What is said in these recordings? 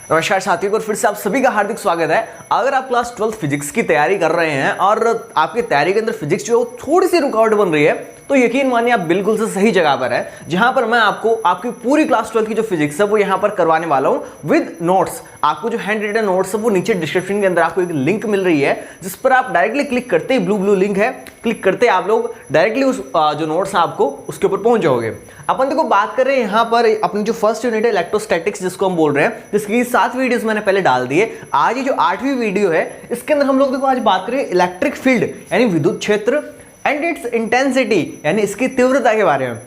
नमस्कार साथियों, और फिर से आप सभी का हार्दिक स्वागत है। अगर आप क्लास 12 फिजिक्स की तैयारी कर रहे हैं और आपकी तैयारी के अंदर फिजिक्स जो थोड़ी सी रुकावट बन रही है, तो यकीन मानिए आप बिल्कुल से सही जगह पर है, जहां पर मैं आपको आपकी पूरी क्लास 12 की जो फिजिक्स है वो यहां पर करवाने वाला हूं विद नोट्स। आपको जो हैंड रिटन नोट्स है वो नीचे डिस्क्रिप्शन के अंदर आपको एक लिंक मिल रही है, जिस पर आप डायरेक्टली क्लिक करते ही ब्लू लिंक है, क्लिक करते आप लोग डायरेक्टली उस जो नोट्स है आपको उसके ऊपर पहुंच जाओगे। अपन देखो बात कर रहे हैं यहाँ पर अपनी जो फर्स्ट यूनिट है इलेक्ट्रोस्टैटिक्स, जिसको हम बोल रहे हैं, जिसकी 7 वीडियोस मैंने पहले डाल दिए। आज ये जो 8वीं वीडियो है, इसके अंदर हम लोग देखो आज बात करें इलेक्ट्रिक फील्ड यानी विद्युत क्षेत्र एंड इट्स इंटेंसिटी यानी इसकी तीव्रता के बारे में।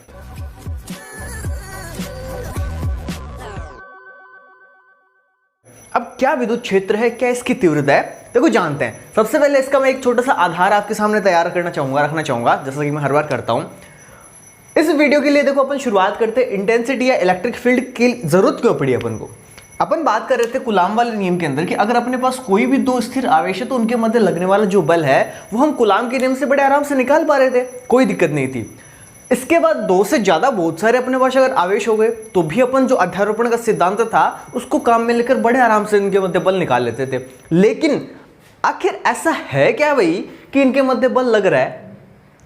अब क्या विद्युत क्षेत्र है, क्या इसकी तीव्रता है, देखो जानते हैं। सबसे पहले इसका मैं एक छोटा सा आधार आपके सामने तैयार करना चाहूंगा, रखना चाहूंगा, जैसा कि मैं हर बार करता हूं। इस वीडियो के लिए देखो अपन शुरुआत करते हैं इंटेंसिटी या इलेक्ट्रिक फील्ड की जरूरत क्यों पड़ी अपन को। अपन बात कर रहे थे कूलाम वाले नियम के अंदर कि अगर अपने पास कोई भी दो स्थिर आवेश है तो उनके मध्य लगने वाला जो बल है वो हम कूलाम के नियम से बड़े आराम से निकाल पा रहे थे, कोई दिक्कत नहीं थी। इसके बाद दो से ज्यादा बहुत सारे अपने पास अगर आवेश हो गए तो भी अपन जो अध्यारोपण का सिद्धांत था उसको काम में लेकर बड़े आराम से इनके मध्य बल निकाल लेते थे। लेकिन आखिर ऐसा है क्या भाई कि इनके मध्य बल लग रहा है,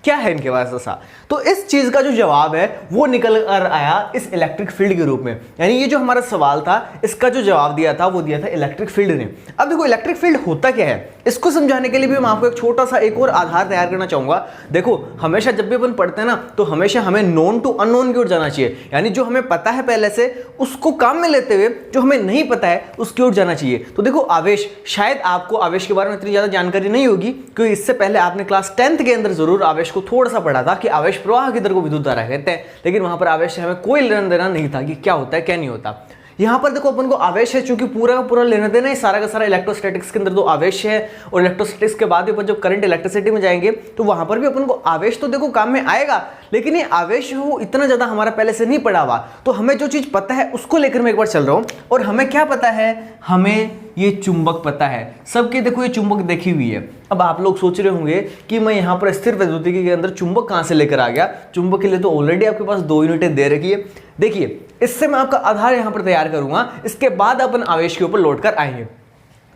क्या है इनके पास ऐसा? तो इस चीज का जो जवाब है वो निकल कर आया इस इलेक्ट्रिक फील्ड के रूप में। यानी ये जो हमारा सवाल था इसका जो जवाब दिया था वो दिया था इलेक्ट्रिक फील्ड ने। अब देखो इलेक्ट्रिक फील्ड होता क्या है, इसको समझाने के लिए भी मैं आपको एक छोटा सा एक और आधार तैयार करना चाहूंगा। देखो हमेशा जब भी अपन पढ़ते हैं ना तो हमेशा हमें नोन टू अननोन की ओर जाना चाहिए, यानी जो हमें पता है पहले से उसको काम में लेते हुए जो हमें नहीं पता है उसकी ओर जाना चाहिए। तो देखो आवेश, शायद आपको आवेश के बारे में इतनी ज्यादा जानकारी नहीं होगी क्योंकि इससे पहले आपने क्लास 10th के अंदर जरूर आवेश को थोड़ा सा पढ़ा था कि आवेश प्रवाह किधर को विद्युत धारा कहते हैं, लेकिन वहां पर आवेश से हमें कोई लेना देना नहीं था कि क्या होता है क्या नहीं होता। यहां पर देखो अपन को आवेश है, चूंकि पूरा का पूरा लेना देना है सारा का सारा इलेक्ट्रोस्टैटिक्स के अंदर तो आवेश है, और इलेक्ट्रोस्टैटिक्स के बाद अपन जब करंट इलेक्ट्रिसिटी में जाएंगे तो वहां पर भी अपन को आवेश तो देखो काम में आएगा, लेकिन ये आवेश वो इतना ज्यादा हमारा पहले से नहीं पड़ा हुआ। तो हमें जो चीज पता है उसको लेकर मैं एक बार चल रहा हूं। और हमें क्या पता है, हमें ये चुंबक पता है, सबके देखो ये चुंबक देखी हुई है। अब आप लोग सोच रहे होंगे कि मैं यहाँ पर स्थिर वैद्युतिकी के अंदर चुंबक कहां से लेकर आ गया। चुंबक के लिए तो ऑलरेडी आपके पास 2 यूनिटें दे रखी है। देखिए इससे मैं आपका आधार यहां पर तैयार करूंगा, इसके बाद अपन आवेश के ऊपर लौट कर आएंगे।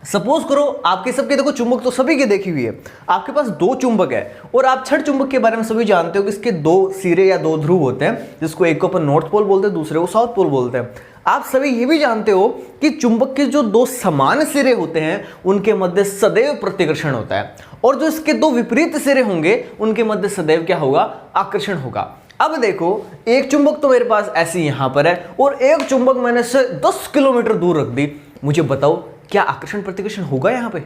सपोज करो आपके सबके देखो चुंबक तो सभी की देखी हुई है, आपके पास 2 चुंबक है और आप छड़ चुंबक के बारे में सभी जानते हो कि इसके 2 सिरे या 2 ध्रुव होते हैं, जिसको एक को अपन नॉर्थ पोल बोलते हैं, दूसरे को साउथ पोल बोलते हैं। आप सभी ये भी जानते हो कि चुंबक के जो 2 समान सिरे होते हैं उनके मध्य सदैव प्रतिकर्षण होता है, और जो इसके 2 विपरीत सिरे होंगे उनके मध्य सदैव क्या होगा, आकर्षण होगा। अब देखो एक चुंबक तो मेरे पास ऐसे यहां पर है और एक चुंबक मैंने से 10 किलोमीटर दूर रख दी। मुझे बताओ क्या आकर्षण प्रतिकर्षण होगा यहां पे?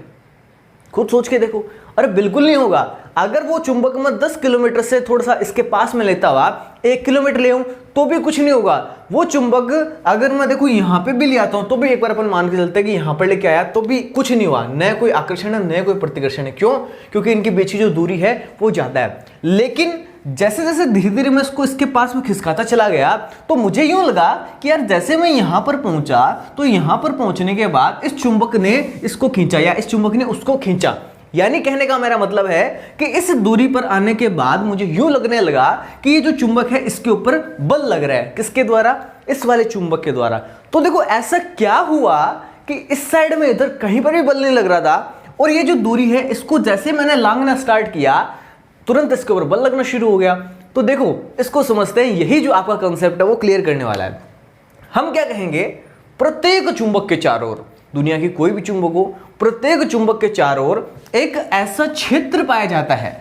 खुद सोच के देखो। अरे बिल्कुल नहीं होगा। अगर वो चुंबक मैं 10 किलोमीटर से थोड़ा सा इसके पास में लेता हुआ 1 किलोमीटर ले आऊं तो भी कुछ नहीं होगा। वो चुंबक अगर मैं देखो यहां पे भी ले आता हूं तो भी एक बार अपन मान के चलते हैं कि यहां पर लेके आया तो भी कुछ नहीं हुआ, न कोई आकर्षण है न कोई प्रतिकर्षण है। क्यों? क्योंकि इनके बीच की जो दूरी है वो ज्यादा है। लेकिन जैसे जैसे धीरे धीरे मैं इसको इसके पास में खिसकाता चला गया तो मुझे यूं लगा कि यार जैसे मैं यहां पर पहुंचा तो यहां पर पहुंचने के बाद इस चुंबक ने इसको खींचा या इस चुंबक ने उसको खींचा। यानी कहने का मेरा मतलब है कि इस दूरी पर आने के बाद मुझे यूं लगने लगा कि ये जो चुंबक है इसके ऊपर बल लग रहा है। किसके द्वारा? इस वाले चुंबक के द्वारा। तो देखो ऐसा क्या हुआ कि इस साइड में इधर कहीं पर भी बल नहीं लग रहा था, और ये जो दूरी है इसको जैसे मैंने लांघना स्टार्ट किया तुरंत इसके ऊपर बल लगना शुरू हो गया। तो देखो इसको समझते हैं, यही जो आपका कंसेप्ट है वो क्लियर करने वाला है। हम क्या कहेंगे, प्रत्येक चुंबक के चारों ओर, दुनिया की कोई भी चुंबक हो, प्रत्येक चुंबक के चारों ओर एक ऐसा क्षेत्र पाया जाता है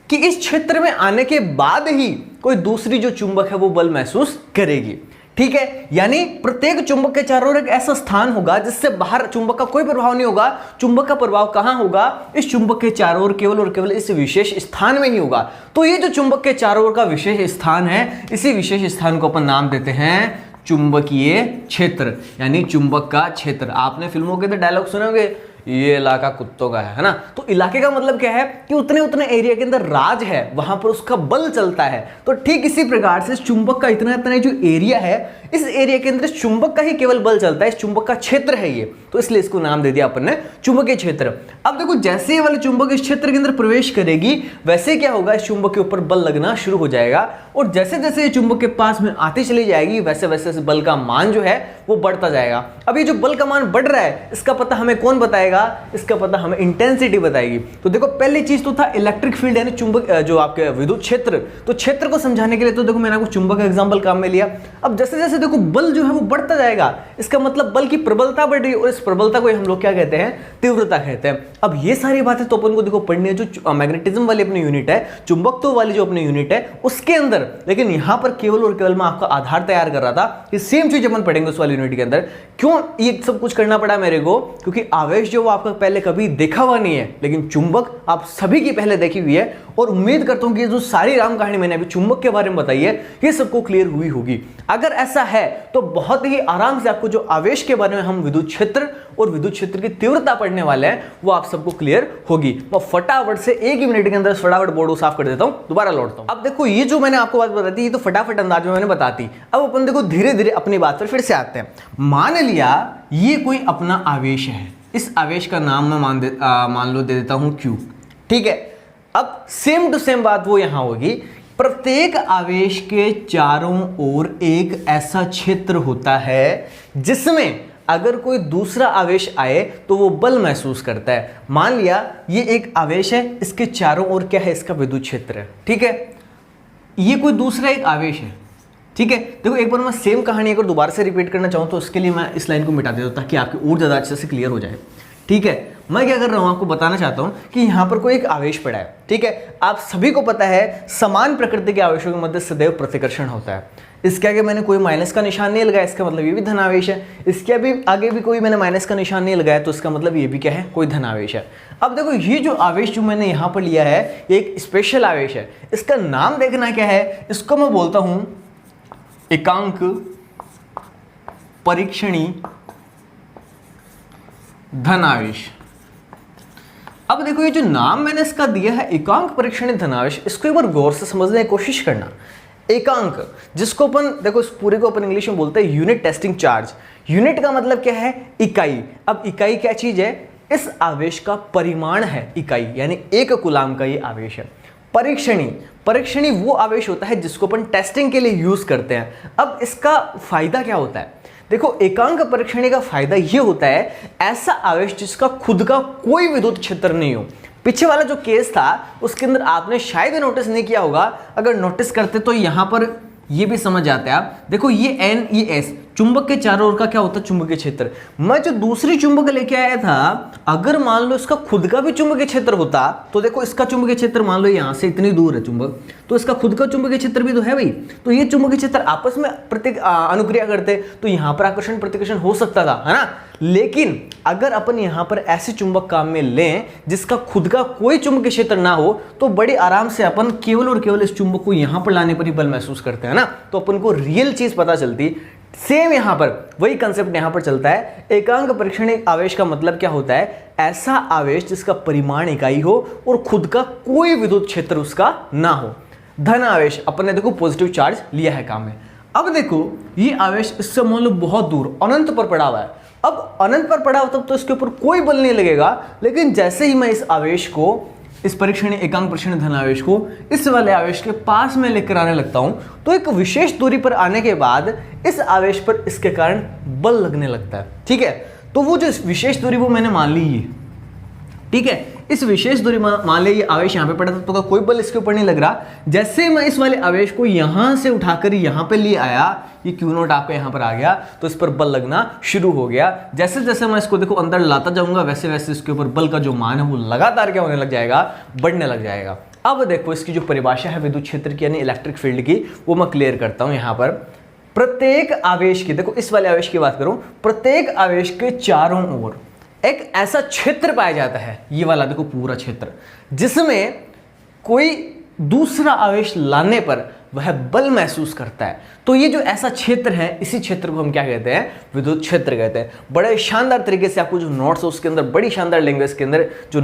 कि इस क्षेत्र में आने के बाद ही कोई दूसरी जो चुंबक है वो बल महसूस करेगी। ठीक है, यानी प्रत्येक चुंबक के चारों ओर एक ऐसा स्थान होगा जिससे बाहर चुंबक का कोई प्रभाव नहीं होगा। चुंबक का प्रभाव कहां होगा? इस चुंबक के चारों ओर केवल और केवल इस विशेष स्थान में ही होगा। तो ये जो चुंबक के चारों ओर का विशेष स्थान है, इसी विशेष स्थान को अपन नाम देते हैं चुंबकीय क्षेत्र, यानी चुंबक का क्षेत्र। आपने फिल्मों के अंदर डायलॉग सुने होंगे, ये इलाका कुत्तों का है ना। तो इलाके का मतलब क्या है कि उतने उतने एरिया के अंदर राज है, वहां पर उसका बल चलता है। तो ठीक इसी प्रकार से इस चुंबक का इतना इतना जो एरिया है, इस एरिया के अंदर चुंबक का ही केवल बल चलता है, इस चुंबक का क्षेत्र है ये। तो इसलिए इसको नाम दे दिया अपन ने चुंबकीय क्षेत्र। अब देखो जैसे ये वाले चुंबक इस क्षेत्र के अंदर प्रवेश करेगी वैसे क्या होगा, इस चुंबक के ऊपर बल लगना शुरू हो जाएगा और जैसे जैसे ये चुंबक के पास में आती चली जाएगी वैसे वैसे इस बल का मान जो है वो बढ़ता जाएगा। अब ये जो बल का मान बढ़ रहा है इसका पता हमें कौन बताएगा, इसका पता हमें इंटेंसिटी बताएगी। तो देखो पहली चीज तो था इलेक्ट्रिक फील्ड यानी चुंबक जो आपके विद्युत क्षेत्र, तो क्षेत्र को समझाने के लिए तो देखो मैंने आपको चुंबक का एग्जांपल काम में लिया। अब जैसे जैसे देखो बल जो है वो बढ़ता जाएगा, इसका मतलब बल की प्रबलता बढ़ रही है और इस प्रबलता को हम लोग क्या कहते हैं, तीव्रता कहते हैं। अब ये सारी बातें तो अपन को देखो पढ़नी है जो मैग्नेटिज्म वाली अपनी यूनिट है, चुंबकत्व वाली जो अपनी यूनिट है उसके अंदर। लेकिन यहां पर केवल और केवल मैं आपका आधार तैयार कर रहा था कि सेम चीज अपन पढ़ेंगे उस वाली यूनिट के अंदर। क्यों ये सब कुछ करना पड़ा मेरे को, क्योंकि आवेश जो वो आपका पहले कभी देखा हुआ नहीं है, लेकिन चुंबक आप सभी की पहले देखी हुई है। और उम्मीद करता हूं कि जो सारी राम कहानी मैंने अभी चुंबक के बारे में बताई है ये सबको क्लियर हुई होगी। अगर ऐसा है तो बहुत ही आराम से आपको जो आवेश के बारे में हम विद्युत क्षेत्र और विद्युत क्षेत्र की तीव्रता पढ़ने वाले हैं वो आप सबको क्लियर होगी। तो फटाफट से एक ही मिनट के अंदर फटाफट बोर्ड को साफ कर देता हूं, दोबारा लौटता हूं। अब देखो ये जो मैंने आपको बात बताई थी ये तो फटाफट अंदाज में मैंने बताती। अब अपन देखो धीरे धीरे अपनी बात पर फिर से आते हैं। मान लिया ये कोई अपना आवेश है, इस आवेश का नाम मैं मान लो दे देता हूं Q, ठीक है। अब सेम टू सेम बात वो यहां होगी, प्रत्येक आवेश के चारों ओर एक ऐसा क्षेत्र होता है जिसमें अगर कोई दूसरा आवेश आए तो वो बल महसूस करता है। मान लिया ये एक आवेश है, इसके चारों ओर क्या है, इसका विद्युत क्षेत्र है, ठीक है। ये कोई दूसरा एक आवेश है, ठीक है। देखो एक बार मैं सेम कहानी अगर दोबारा से रिपीट करना चाहूँ तो उसके लिए मैं इस लाइन को मिटा देता हूँ ताकि आपकी और ज़्यादा अच्छे से क्लियर हो जाए, ठीक है। मैं क्या कर रहा हूँ आपको बताना चाहता हूँ कि यहाँ पर कोई एक आवेश पड़ा है, ठीक है। आप सभी को पता है समान प्रकृति के आवेशों के मध्य सदैव प्रतिकर्षण होता है। इसके आगे मैंने कोई माइनस का निशान नहीं लगाया, इसका मतलब ये भी धन आवेश है। इसके अभी आगे भी कोई मैंने माइनस का निशान नहीं लगाया तो इसका मतलब ये भी क्या है, कोई धन आवेश है। अब देखो ये जो आवेश जो मैंने यहाँ पर लिया है एक स्पेशल आवेश है, इसका नाम देखना क्या है, इसको मैं बोलता हूं एकांक परीक्षणी धनावेश। अब देखो ये जो नाम मैंने इसका दिया है एकांक परीक्षणी धनावेश, इसको एक बार गौर से समझने की कोशिश करना। एकांक जिसको अपन देखो इस पूरे को अपन इंग्लिश में बोलते हैं यूनिट टेस्टिंग चार्ज। यूनिट का मतलब क्या है, इकाई। अब इकाई क्या चीज है, इस आवेश का परिमाण है इकाई, यानी 1 कूलाम का ये आवेश है। परीक्षणी, परीक्षणी वो आवेश होता है जिसको अपन टेस्टिंग के लिए यूज करते हैं। अब इसका फायदा क्या होता है, देखो एकांक परीक्षणी का फायदा ये होता है ऐसा आवेश जिसका खुद का कोई विद्युत क्षेत्र नहीं हो। पीछे वाला जो केस था उसके अंदर आपने शायद नोटिस नहीं किया होगा, अगर नोटिस करते तो यहां पर ये भी समझ जाते हैं आप। देखो ये N ये S चुंबक के चारों ओर का क्या होता है, चुंबकीय क्षेत्र। मैं जो दूसरी चुंबक लेके आया था अगर मान लो इसका खुद का भी चुंबकीय क्षेत्र होता तो देखो इसका चुंबकीय क्षेत्र मान लो यहां से इतनी दूर है चुंबक, तो इसका खुद का चुंबकीय क्षेत्र भी तो है भाई। तो ये चुंबकीय क्षेत्र आपस में अनुक्रिया करते तो यहां पर आकर्षण प्रतिकर्षण हो सकता था, है ना। लेकिन अगर अपन यहां पर ऐसे चुंबक काम में लें जिसका खुद का कोई चुंबकीय क्षेत्र ना हो तो बड़े आराम से अपन केवल और केवल इस चुंबक को यहां पर लाने पर ही बल महसूस करते हैं ना, तो अपन को रियल चीज पता चलती। सेम यहां पर वही कंसेप्ट यहां पर चलता है। एकांक परीक्षणी आवेश का मतलब क्या होता है, ऐसा आवेश जिसका परिमाण इकाई हो और खुद का कोई विद्युत क्षेत्र उसका ना हो। धन आवेश अपन ने देखो पॉजिटिव चार्ज लिया है काम में। अब देखो ये आवेश इससे मान लो बहुत दूर अनंत पर पड़ा हुआ है। अब अनंत पर पड़ा हो तब तो इसके ऊपर कोई बल नहीं लगेगा, लेकिन जैसे ही मैं इस आवेश को, इस परीक्षणी एकांक परीक्षणी धनावेश को इस वाले आवेश के पास में लेकर आने लगता हूं तो एक विशेष दूरी पर आने के बाद इस आवेश पर इसके कारण बल लगने लगता है, ठीक है। तो वो जो विशेष दूरी वो मैंने मान ली है, ठीक है। इस विशेष दूरी मान ले ये आवेश यहाँ पे पड़ा था तो कोई बल इसके ऊपर नहीं लग रहा। जैसे मैं इस वाले आवेश को यहां से उठाकर यहां पे ले आया, ये Q0 आपका यहां पर आ गया तो इस पर बल लगना शुरू हो गया। जैसे जैसे मैं इसको देखो अंदर लाता जाऊंगा वैसे वैसे इसके ऊपर बल का जो मान है वो लगातार क्या होने लग जाएगा, बढ़ने लग जाएगा। अब देखो इसकी जो परिभाषा है विद्युत क्षेत्र की यानी इलेक्ट्रिक फील्ड की वो मैं क्लियर करता हूं। यहां पर प्रत्येक आवेश की, देखो इस वाले आवेश की बात करूं, प्रत्येक आवेश के चारों ओर एक ऐसा क्षेत्र पाया जाता है, ये वाला देखो पूरा क्षेत्र, जिसमें कोई दूसरा आवेश लाने पर वह बल महसूस करता है। तो ये जो ऐसा क्षेत्र है इसी क्षेत्र को हम क्या कहते हैं, विद्युत क्षेत्र कहते हैं। बड़े शानदार तरीके से आपको जो नोट्स है उसके अंदर बड़ी शानदार लैंग्वेज के अंदर जो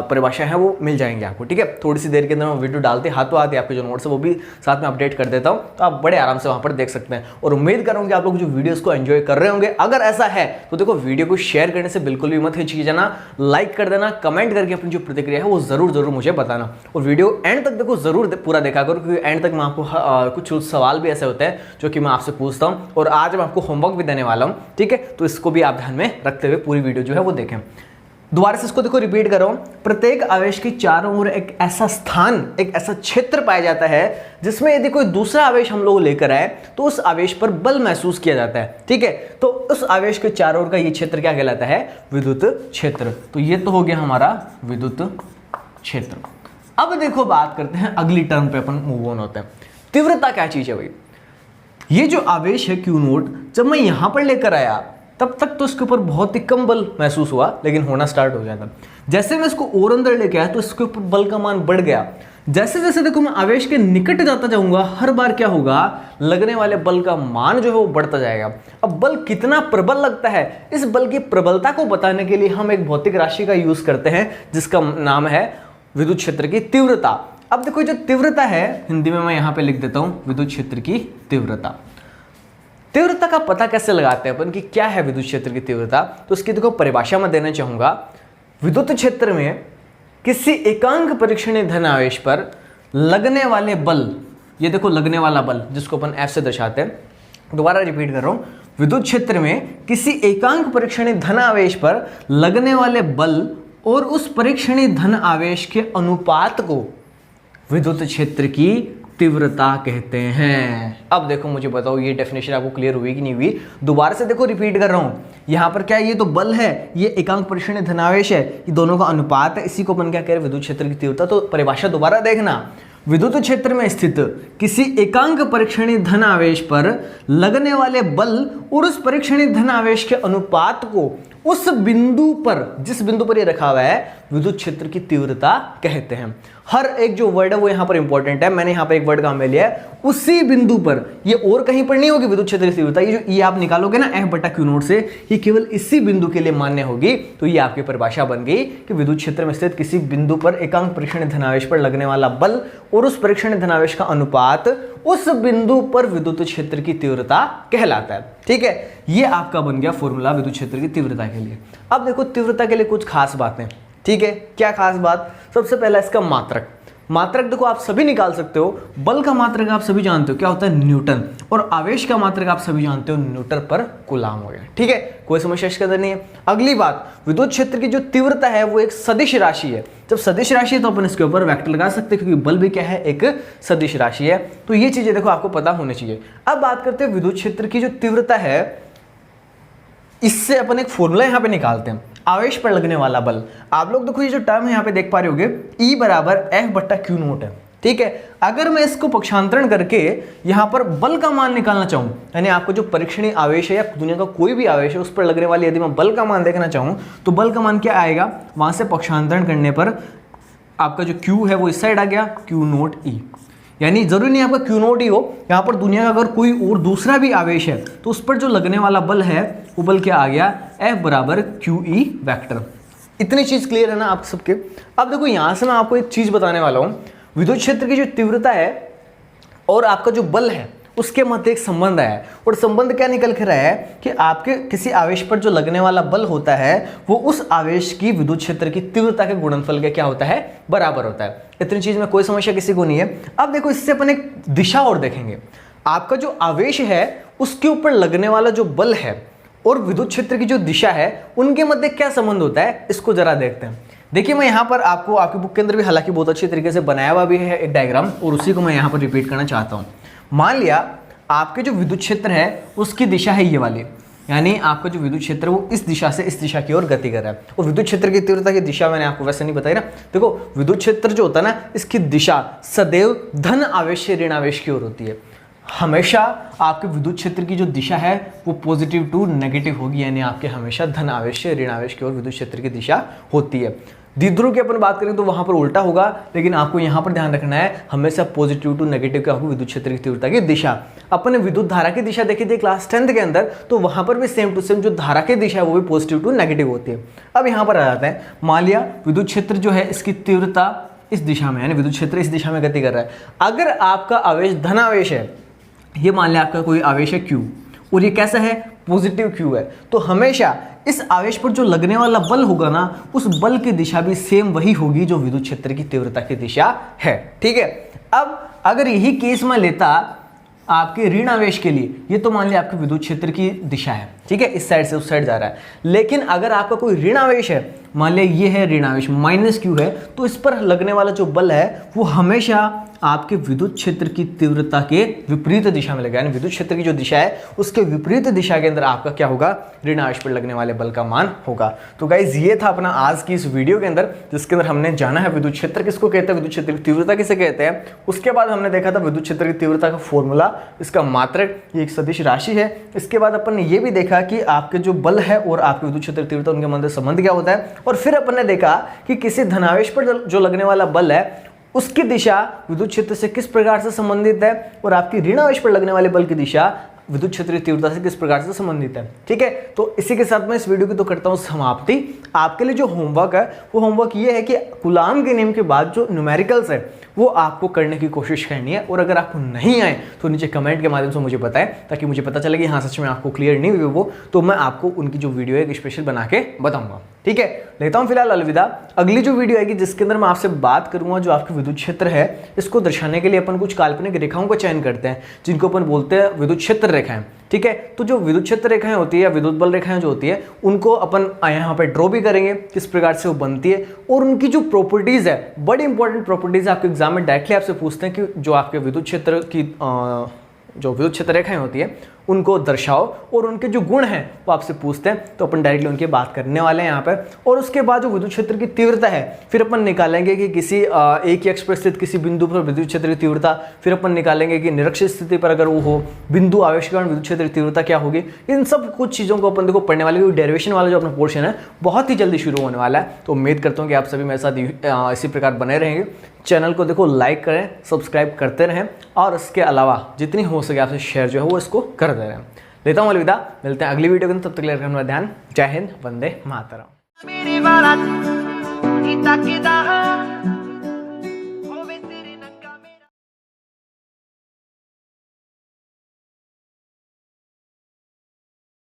परिभाषा है वो मिल जाएंगे आपको, ठीक है। थोड़ी सी देर के अंदर मैं वीडियो डालते हाथों हाथ आपके जो नोट्स है वो भी साथ में अपडेट कर देता हूँ, तो आप बड़े आराम से वहाँ पर देख सकते हैं। और उम्मीद करूँगी आप लोग जो वीडियोज़ को एंजॉय कर रहे होंगे। अगर ऐसा है तो देखो वीडियो को शेयर करने से बिल्कुल भी मत हिचकिचाना, लाइक कर देना, कमेंट करके अपनी जो प्रतिक्रिया है वो जरूर मुझे बताना। और वीडियो एंड तक देखो जरूर पूरा देखा करो, क्योंकि एंड तक मैं आपको कुछ सवाल भी ऐसे होते हैं जो कि मैं आपसे पूछता हूँ, और आज मैं आपको होमवर्क भी देने वाला हूँ, ठीक है। तो इसको भी आप ध्यान में रखते हुए पूरी वीडियो जो है वो देखें। दोबारा से इसको देखो, रिपीट कर रहा हूं। प्रत्येक आवेश की चारों ओर एक ऐसा स्थान, एक ऐसा क्षेत्र पाया जाता है जिसमें यदि कोई दूसरा आवेश हम लोग लेकर आए तो उस आवेश पर बल महसूस किया जाता है, ठीक है। तो उस आवेश के चारों ओर का ये क्षेत्र क्या कहलाता है? विद्युत क्षेत्र। तो ये तो हो गया हमारा विद्युत क्षेत्र। अब देखो बात करते हैं अगली टर्म पे, अपन मूव ऑन होते हैं। तीव्रता क्या चीज है भाई? ये जो आवेश है क्यू नोट, जब मैं यहां पर लेकर आया तब तक तो इसके ऊपर बहुत ही कम बल महसूस हुआ, लेकिन होना स्टार्ट हो गया था। जैसे मैं इसको और अंदर लेके आया तो इसके ऊपर बल का मान बढ़ गया। जैसे जैसे देखो मैं आवेश के निकट जाता जाऊंगा, हर बार क्या होगा? लगने वाले बल का मान जो है वो बढ़ता जाएगा। अब बल कितना प्रबल लगता है, इस बल की प्रबलता को बताने के लिए हम एक भौतिक राशि का यूज करते हैं जिसका नाम है विद्युत क्षेत्र की तीव्रता। अब देखो जो तीव्रता है, हिंदी में मैं यहां पे लिख देता हूं विद्युत क्षेत्र की तीव्रता। तीव्रता का पता कैसे लगाते हैं अपन कि क्या है विद्युत क्षेत्र की तीव्रता? तो उसकी देखो परिभाषा मैं देना चाहूंगा। विद्युत क्षेत्र में किसी एकांक परीक्षणीय धन आवेश पर लगने वाले बल, ये देखो लगने वाला बल जिसको अपन F से दर्शाते हैं, दोबारा रिपीट कर रहा हूं। विद्युत क्षेत्र में किसी एकांक परीक्षणीय धन आवेश पर लगने वाले बल और उस परीक्षणीय धन आवेश के अनुपात को विद्युत क्षेत्र की तीव्रता कहते हैं। अब देखो मुझे बताओ ये डेफिनेशन आपको क्लियर हुई कि नहीं हुई? दोबारा से देखो रिपीट कर रहा हूं। यहां पर क्या है? ये तो बल है, ये एकांक परीक्षणीय धनावेश है, ये दोनों का अनुपात है, इसी को अपन क्या कह रहे हैं? विद्युत क्षेत्र की तीव्रता। तो परिभाषा दोबारा देखना। विद्युत क्षेत्र में स्थित किसी एकांक परीक्षणीय धन आवेश पर लगने वाले बल और उस परीक्षणीय धन आवेश के अनुपात को उस बिंदु पर, जिस बिंदु पर ये रखा हुआ है, विद्युत क्षेत्र की तीव्रता कहते हैं। हर एक जो वर्ड है वो यहां पर इंपॉर्टेंट है। मैंने यहां पर एक वर्ड काम में लिया है, उसी बिंदु पर, ये और कहीं पर नहीं होगी विद्युत क्षेत्र की तीव्रता। ये जो ये आप निकालोगे ना F/Q0 से, ये केवल इसी बिंदु के लिए मान्य होगी। तो ये आपकी परिभाषा बन गई कि विद्युत क्षेत्र में स्थित किसी बिंदु पर एकांक परीक्षणीय धनावेश पर लगने वाला बल और उस परीक्षणीय धनावेश का अनुपात उस बिंदु पर विद्युत क्षेत्र की तीव्रता कहलाता है, ठीक है। ये आपका बन गया फॉर्मूला विद्युत क्षेत्र की तीव्रता के लिए। अब देखो तीव्रता के लिए कुछ खास बातें, ठीक है। क्या खास बात? सबसे पहला इसका मात्रक। मात्रक देखो आप सभी निकाल सकते हो। बल का मात्रक आप सभी जानते हो क्या होता है? न्यूटन। और आवेश का मात्रक आप सभी जानते हो, न्यूटन पर कूलाम हो गया, ठीक है। कोई समस्या इसके अंदर नहीं है। अगली बात, विद्युत क्षेत्र की जो तीव्रता है वो एक सदिश राशि है। जब सदिश राशि है तो अपन इसके ऊपर वेक्टर लगा सकते हैं, क्योंकि बल भी क्या है? एक सदिश राशि है। तो ये चीजें देखो आपको पता होनी चाहिए। अब बात करते हैं विद्युत क्षेत्र की जो तीव्रता है, इससे अपन एक फॉर्मूला यहां पे निकालते हैं। आवेश पर लगने वाला बल, आप लोग देखो ये जो टर्म है यहां पे देख पा रहे होगे, E/F/Q0 है, ठीक है। अगर मैं इसको पक्षांतरण करके यहां पर बल का मान निकालना चाहूं, यानी आपको जो परीक्षणीय आवेश है या दुनिया का कोई भी आवेश है उस पर लगने वाली यदि मैं बल का मान देखना चाहूं, तो बल का मान क्या आएगा? वहां से पक्षांतरण करने पर आपका जो Q है वो इस साइड आ गया, Q0E। यानी जरूरी नहीं आपका Q0 ही हो, यहाँ पर दुनिया का अगर कोई और दूसरा भी आवेश है तो उस पर जो लगने वाला बल है वो बल क्या आ गया? F/QE vector. इतनी चीज क्लियर है ना आप सबके? अब देखो यहां से मैं आपको एक चीज बताने वाला हूं। विद्युत क्षेत्र की जो तीव्रता है और आपका जो बल है उसके मध्य एक संबंध है, और संबंध क्या निकल के रहा है कि आपके किसी आवेश पर जो लगने वाला बल होता है वो उस आवेश की विद्युत क्षेत्र की तीव्रता के गुणनफल के क्या होता है? बराबर होता है। इतनी चीज में कोई समस्या किसी को नहीं है। अब देखो इससे अपन एक दिशा और देखेंगे। आपका जो आवेश है उसके ऊपर लगने वाला जो बल है और विद्युत क्षेत्र की जो दिशा है उनके मध्य क्या संबंध होता है, इसको जरा देखते हैं। देखिए मैं यहाँ पर आपको आपकी बुक के अंदर भी हालांकि बहुत अच्छी तरीके से बनाया हुआ भी है एक डायग्राम, और उसी को मैं यहाँ पर रिपीट करना चाहता हूँ। मान लिया आपके जो विद्युत क्षेत्र है उसकी दिशा है ये वाली, यानी आपका जो विद्युत क्षेत्र वो इस दिशा से इस दिशा की ओर गति कर रहा है। और विद्युत क्षेत्र की तीव्रता की दिशा मैंने आपको वैसे नहीं बताई ना। देखो विद्युत क्षेत्र जो होता है ना, इसकी दिशा सदैव धन आवेश से ऋण आवेश की ओर होती है। हमेशा आपके विद्युत क्षेत्र की जो दिशा है वो पॉजिटिव टू नेगेटिव होगी, यानी आपके हमेशा धन आवेश से ऋण आवेश की ओर विद्युत क्षेत्र की दिशा होती है। द्विध्रुव की अपन बात करें तो वहां पर उल्टा होगा, लेकिन आपको यहां पर ध्यान रखना है हमेशा पॉजिटिव टू नेगेटिव क्या होगी? विद्युत क्षेत्र की तीव्रता की दिशा। अपन ने विद्युत धारा की दिशा देखी थी क्लास 10th के अंदर, तो वहां पर भी सेम टू सेम जो धारा की दिशा है वो भी पॉजिटिव टू नेगेटिव होती है। अब यहां पर आ जाते हैं, मान लिया विद्युत क्षेत्र जो है इसकी तीव्रता इस दिशा में, यानी विद्युत क्षेत्र इस दिशा में गति कर रहा है। अगर आपका आवेश धनावेश है, ये मान लिया आपका कोई आवेश है Q, और ये कैसा है? पॉजिटिव Q है, तो हमेशा इस आवेश पर जो लगने वाला बल होगा ना, उस बल की दिशा भी सेम वही होगी जो विद्युत क्षेत्र की तीव्रता की दिशा है, ठीक है। अब अगर यही केस मैं लेता आपके ऋण आवेश के लिए, ये तो मान लिया आपके विद्युत क्षेत्र की दिशा है, ठीक है, इस साइड से उस साइड जा रहा है। लेकिन अगर आपका कोई ऋण आवेश है, मान लिया ये है ऋण आवेश माइनस क्यू है, तो इस पर लगने वाला जो बल है वो हमेशा आपके विद्युत क्षेत्र की तीव्रता के विपरीत दिशा में लगेगा। यानी विद्युत क्षेत्र की जो दिशा है उसके विपरीत दिशा के अंदर आपका क्या होगा, ऋण आवेश पर लगने वाले बल का मान होगा। तो गाइज ये था अपना आज की इस वीडियो के अंदर, जिसके अंदर हमने जाना है विद्युत क्षेत्र किसको कहते हैं, विद्युत क्षेत्र की तीव्रता किसे कहते हैं। उसके बाद हमने देखा था विद्युत क्षेत्र की तीव्रता का फॉर्मूला, इसका मात्रक, ये एक सदिश राशि है। इसके बाद अपन ने ये भी देखा कि आपके जो बल है और आपके विद्युत क्षेत्र की तीव्रता, उनके मध्य संबंध क्या होता है। और फिर अपन ने देखा कि किसी धनावेश पर जो लगने वाला बल है उसकी दिशा विद्युत क्षेत्र से किस प्रकार से संबंधित है, और आपकी ऋण आवेश पर लगने वाले बल की दिशा विद्युत क्षेत्र की तीव्रता से किस प्रकार से संबंधित है। ठीक है, तो इसी के साथ मैं इस वीडियो की तो करता हूं समाप्ति। आपके लिए जो होमवर्क है वो होमवर्क ये है कि कूलाम के नियम के बाद जो न्यूमेरिकल्स है वो आपको करने की कोशिश करनी है, और अगर आपको नहीं आए तो नीचे कमेंट के माध्यम से मुझे बताएं, ताकि मुझे पता चले कि हाँ सच में आपको क्लियर नहीं हुई वो, तो मैं आपको उनकी जो वीडियो है एक स्पेशल बना के बताऊंगा। ठीक है, लेता हूं फिलहाल अलविदा। अगली जो वीडियो आएगी जिसके अंदर मैं आपसे बात करूंगा जो आपके विद्युत क्षेत्र है, इसको दर्शाने के लिए अपन कुछ काल्पनिक रेखाओं का चयन करते हैं जिनको अपन बोलते हैं विद्युत क्षेत्र रेखाएं। ठीक है, तो जो विद्युत क्षेत्र रेखाएं होती है, विद्युत बल रेखाएं जो होती है, उनको अपन यहाँ पे ड्रॉ भी करेंगे किस प्रकार से वो बनती है, और उनकी जो प्रॉपर्टीज है, बड़ी इंपॉर्टेंट प्रॉपर्टीज आपके एग्जाम में डायरेक्टली आपसे पूछते हैं कि जो आपके विद्युत क्षेत्र की जो विद्युत क्षेत्र रेखाएं होती है उनको दर्शाओ, और उनके जो गुण हैं वो आपसे पूछते हैं, तो अपन डायरेक्टली उनकी बात करने वाले हैं यहाँ पर। और उसके बाद जो विद्युत क्षेत्र की तीव्रता है, फिर अपन निकालेंगे कि किसी एक ही अक्ष पर स्थित किसी बिंदु पर विद्युत क्षेत्र की तीव्रता, फिर अपन निकालेंगे कि निरक्षित स्थिति पर अगर वो हो बिंदु आवेश के कारण विद्युत क्षेत्र की तीव्रता क्या होगी। इन सब कुछ चीज़ों को अपन देखो पढ़ने वाले, क्योंकि डेरिवेशन वाला जो अपना पोर्शन है बहुत ही जल्दी शुरू होने वाला है। तो उम्मीद करता हूँ कि आप सभी मेरे साथ इसी प्रकार बने रहेंगे। चैनल को देखो लाइक करें, सब्सक्राइब करते रहें, और इसके अलावा जितनी हो सके आपसे शेयर जो है वो इसको कर दे रहे हैं। लेता हूँ अलविदा, मिलते हैं अगली वीडियो के अंदर, तब तक के लिए रखना ध्यान। जय हिंद, वंदे मातरम।